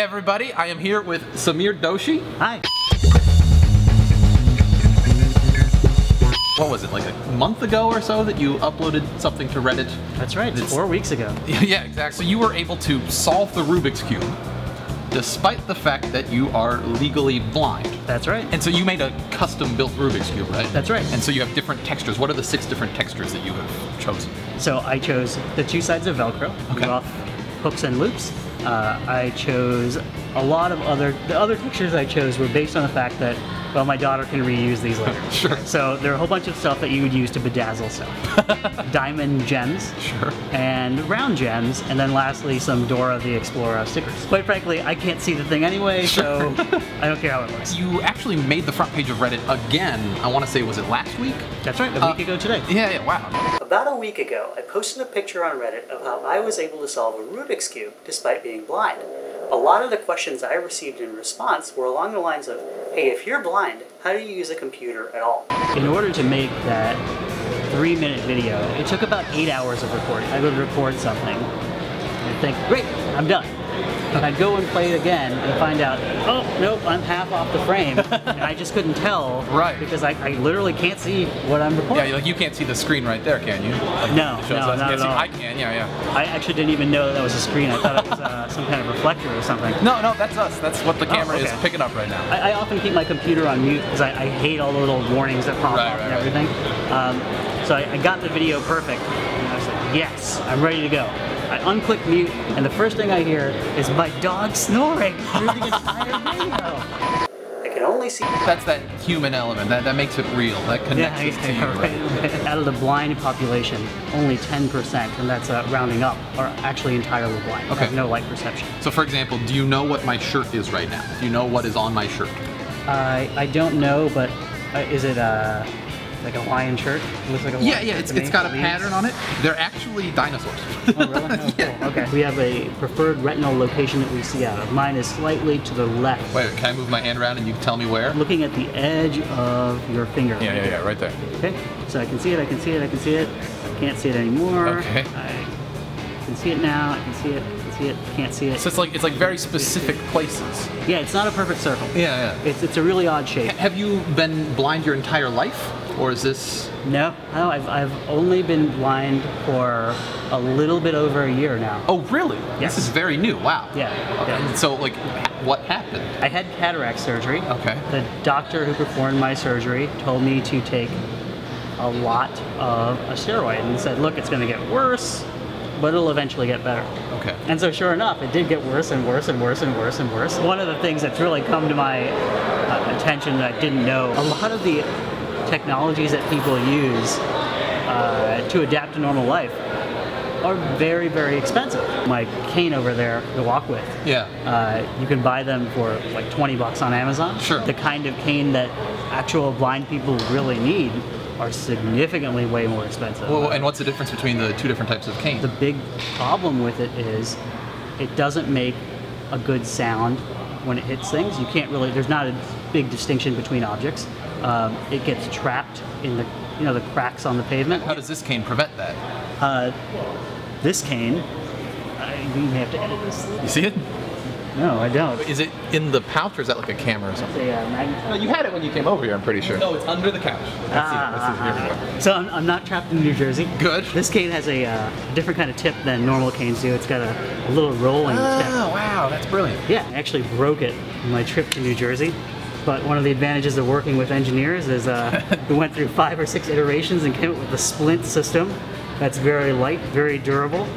everybody, I am here with Samir Doshi. Hi. What was it, like a month ago or so that you uploaded something to Reddit? That's right, it's 4 weeks ago. Yeah, exactly. So you were able to solve the Rubik's Cube despite the fact that you are legally blind. That's right. And so you made a custom-built Rubik's Cube, right? That's right. And so you have different textures. What are the 6 different textures that you have chosen? So I chose the 2 sides of Velcro, Okay. off hooks and loops. I chose a lot of the other textures I chose were based on the fact that, well, my daughter can reuse these later. Sure. So there are a whole bunch of stuff that you would use to bedazzle stuff. Diamond gems. Sure. And round gems, and then lastly some Dora the Explorer stickers. Quite frankly, I can't see the thing anyway, so I don't care how it looks. You actually made the front page of Reddit again, I want to say, was it last week? That's right, a week ago today. Yeah, wow. About a week ago, I posted a picture on Reddit of how I was able to solve a Rubik's Cube despite being blind. A lot of the questions I received in response were along the lines of, hey, if you're blind, how do you use a computer at all? In order to make that 3-minute video, it took about 8 hours of recording. I would record something and think, great, I'm done. And I'd go and play it again and find out, oh, nope, I'm half off the frame. And I just couldn't tell. Right. Because I literally can't see what I'm recording. Yeah, like you can't see the screen right there, can you? Like, No, it shows no, us. not Yeah, at see, all. I can, yeah. I actually didn't even know that was a screen. I thought it was some kind of reflector or something. No, that's us. That's what the camera is okay. picking up right now. I often keep my computer on mute because I hate all the little warnings that pop up and everything. So I got the video perfect, and I was like, yes, I'm ready to go. I unclick mute, and the first thing I hear is my dog snoring through the entire video. I can only see... That's that human element. That makes it real. That connects us to you. Right. Out of the blind population, only 10%, and that's rounding up, are actually entirely blind. Okay. Have no light perception. So for example, do you know what my shirt is right now? Do you know what is on my shirt? I don't know, but is it like a Hawaiian shirt? It looks like a Hawaiian shirt. Yeah, it's got a pattern on it. They're actually dinosaurs. Oh, really? Oh, Yeah. cool. Okay. We have a preferred retinal location that we see out of. Mine is slightly to the left. Wait, can I move my hand around and you can tell me where? Looking at the edge of your finger. Yeah, right there. Okay. So I can see it, I can see it, I can see it. I can't see it anymore. Okay. I can see it now, I can see it, I can see it, can't see it. So it's like very specific places. Yeah, it's not a perfect circle. Yeah. It's a really odd shape. Have you been blind your entire life? Or is this... No, I've only been blind for a little bit over a year now. Oh, really? Yes. This is very new. Wow. Yeah. And so, like, what happened? I had cataract surgery. Okay. The doctor who performed my surgery told me to take a lot of a steroid and said, look, it's going to get worse, but it'll eventually get better. Okay. And so sure enough, it did get worse and worse and worse and worse and worse. One of the things that's really come to my attention that I didn't know, a lot of the technologies that people use to adapt to normal life are very, very expensive. My cane over there to walk with, you can buy them for like 20 bucks on Amazon. Sure. The kind of cane that actual blind people really need are significantly way more expensive. Well, and what's the difference between the 2 different types of cane? The big problem with it is it doesn't make a good sound when it hits things. You can't really, there's not a big distinction between objects. It gets trapped in the, the cracks on the pavement. How does this cane prevent that? This cane, you may have to edit this. You see it? No, I don't. Is it in the pouch or is that like a camera or something? It's a magnet. No, you had it when you came over here, I'm pretty sure. No, it's under the couch. I see it. So I'm not trapped in New Jersey. Good. This cane has a different kind of tip than normal canes do. It's got a little rolling tip. Oh, wow, that's brilliant. Yeah, I actually broke it on my trip to New Jersey. But one of the advantages of working with engineers is we went through 5 or 6 iterations and came up with a splint system that's very light, very durable,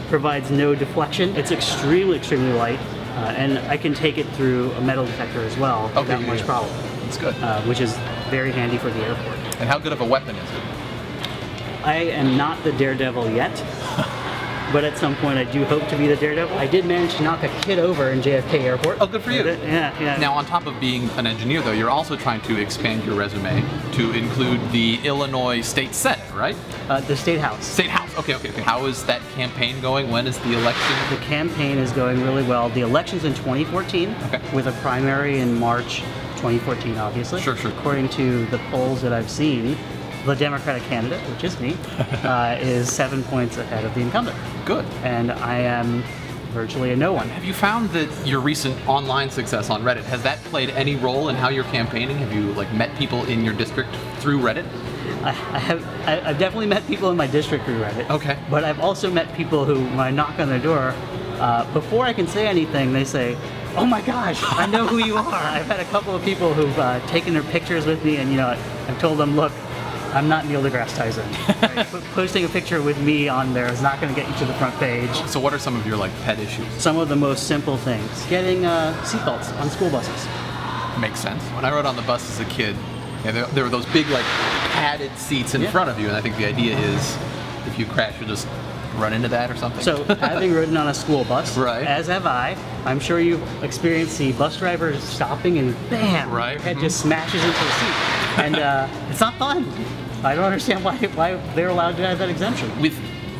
provides no deflection. It's extremely, extremely light, and I can take it through a metal detector as well without much problem. That's good. Which is very handy for the airport. And how good of a weapon is it? I am not the Daredevil yet. But at some point I do hope to be the Daredevil. I did manage to knock a kid over in JFK Airport. Oh, good for you. Yeah. Now, on top of being an engineer, though, you're also trying to expand your resume to include the Illinois State Senate, right? The State House. State House. Okay. How is that campaign going? When is the election? The campaign is going really well. The election's in 2014, with a primary in March 2014, obviously. Sure. According to the polls that I've seen, the Democratic candidate, which is me, is 7 points ahead of the incumbent. Good. And I am virtually no one. Have you found that your recent online success on Reddit, has that played any role in how you're campaigning? Have you like met people in your district through Reddit? I've definitely met people in my district through Reddit. Okay. But I've also met people who, when I knock on their door, before I can say anything, they say, "Oh my gosh, I know who you are." I've had a couple of people who've taken their pictures with me, and you know, I've told them, "Look, I'm not Neil deGrasse Tyson. Right? Posting a picture with me on there is not going to get you to the front page." So what are some of your like pet issues? Some of the most simple things. Getting seatbelts on school buses. Makes sense. When I rode on the bus as a kid, there were those big like padded seats in front of you, and I think the idea is if you crash, you'll just run into that or something. So having ridden on a school bus, right, as have I, I'm sure you've experienced the bus driver stopping and bam, right, your head just smashes into the seat. And it's not fun. I don't understand why they're allowed to have that exemption. With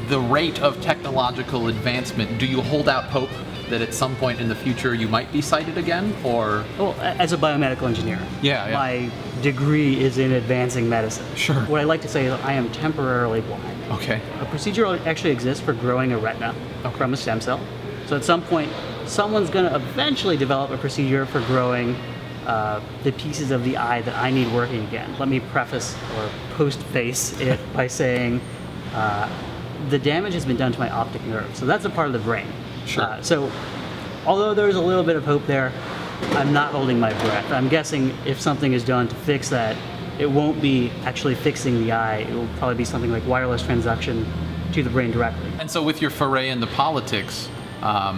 the rate of technological advancement, do you hold out hope that at some point in the future you might be sighted again, or? Well, as a biomedical engineer, my degree is in advancing medicine. Sure. What I like to say is I am temporarily blind. Okay. A procedure actually exists for growing a retina from a stem cell. So at some point, someone's going to eventually develop a procedure for growing the pieces of the eye that I need working again. Let me preface or post-face it by saying the damage has been done to my optic nerve. So that's a part of the brain. Sure. So although there's a little bit of hope there, I'm not holding my breath. I'm guessing if something is done to fix that, it won't be actually fixing the eye. It will probably be something like wireless transduction to the brain directly. And so with your foray into politics, I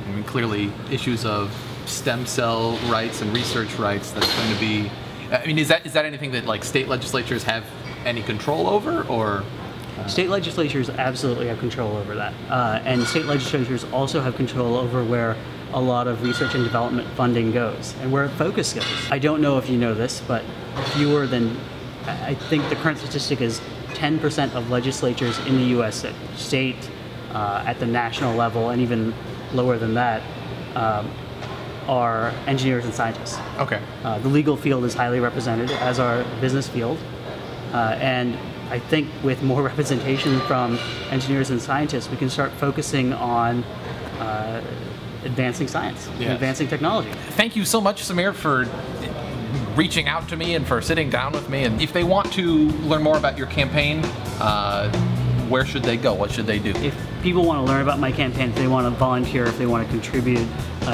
mean, clearly issues of stem cell rights and research rights, that's going to be, I mean, is that anything that like state legislatures have any control over, or? State legislatures absolutely have control over that. And state legislatures also have control over where a lot of research and development funding goes and where focus goes. I don't know if you know this, but fewer than, I think the current statistic is 10% of legislatures in the US at state, at the national level, and even lower than that, are engineers and scientists. Okay. The legal field is highly represented, as our business field. And I think with more representation from engineers and scientists, we can start focusing on advancing science, and advancing technology. Thank you so much, Samir, for reaching out to me and for sitting down with me. And if they want to learn more about your campaign, where should they go? What should they do? If people want to learn about my campaign, if they want to volunteer, if they want to contribute,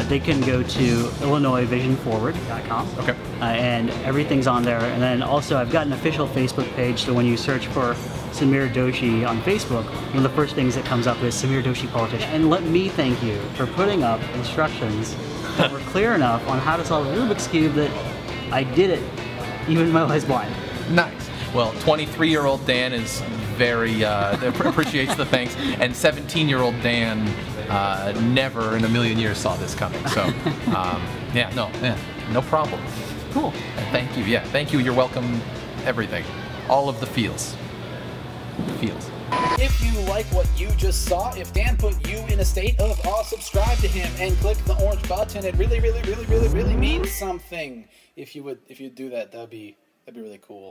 they can go to IllinoisVisionForward.com. Okay. And everything's on there. And then also I've got an official Facebook page, so when you search for Samir Doshi on Facebook, one of the first things that comes up is Samir Doshi Politician. And let me thank you for putting up instructions that were clear enough on how to solve a Rubik's Cube that I did it even though I was blind. Nice. Well, 23-year-old Dan is very, appreciates the thanks, and 17-year-old Dan never in a million years saw this coming. So, no problem. Cool. Thank you. Yeah, thank you. You're welcome. Everything. All of the feels. Feels. If you like what you just saw, if Dan put you in a state of awe, subscribe to him and click the orange button. It really, really, really, really, really means something. If you would do that, that'd be really cool.